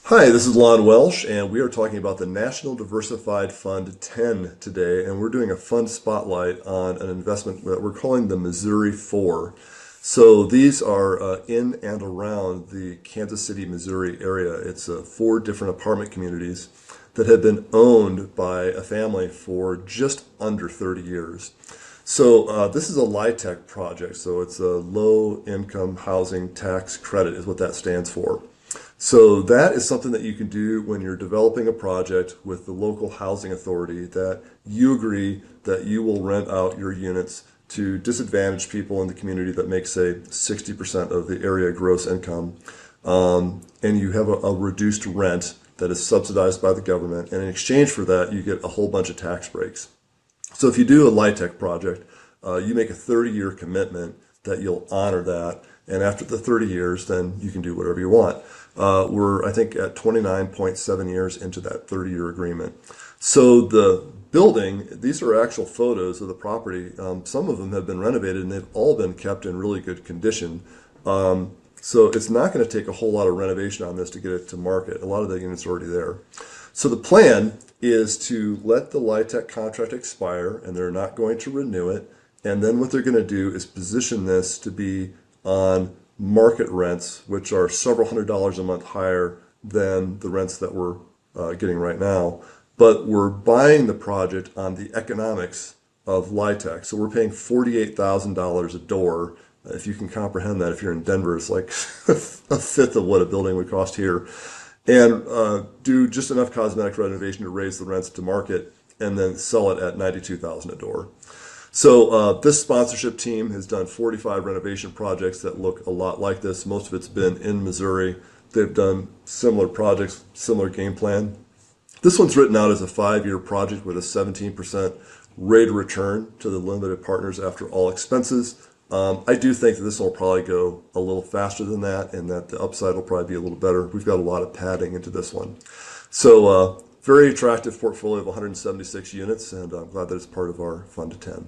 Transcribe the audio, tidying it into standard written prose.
Hi, this is Lon Welsh, and we are talking about the National Diversified Fund 10 today, and we're doing a fund spotlight on an investment that we're calling the Missouri 4. So these are in and around the Kansas City, Missouri area. It's 4 different apartment communities that have been owned by a family for just under 30 years. So this is a LIHTC project, so it's a low income housing tax credit is what that stands for. So that is something that you can do when you're developing a project with the local housing authority, that you agree that you will rent out your units to disadvantaged people in the community that make, say, 60% of the area gross income. And you have a reduced rent that is subsidized by the government. And in exchange for that, you get a whole bunch of tax breaks. So if you do a LIHTC project, you make a 30-year commitment that you'll honor that. And after the 30 years, then you can do whatever you want. We're, I think, at 29.7 years into that 30-year agreement. So the building, these are actual photos of the property. Some of them have been renovated and they've all been kept in really good condition. So it's not going to take a whole lot of renovation on this to get it to market. A lot of the units are already there. So the plan is to let the LIHTC contract expire, and they're not going to renew it. And then what they're going to do is position this to be on market rents, which are several $100s a month higher than the rents that we're getting right now. But we're buying the project on the economics of LIHTC. So we're paying $48,000 a door. If you can comprehend that, if you're in Denver, it's like a fifth of what a building would cost here. And do just enough cosmetic renovation to raise the rents to market, and then sell it at $92,000 a door. So this sponsorship team has done 45 renovation projects that look a lot like this. Most of it's been in Missouri. They've done similar projects, similar game plan. This one's written out as a 5-year project with a 17% rate of return to the limited partners after all expenses. I do think that this will probably go a little faster than that, and that the upside will probably be a little better. We've got a lot of padding into this one. So very attractive portfolio of 176 units, and I'm glad that it's part of our Fund 10.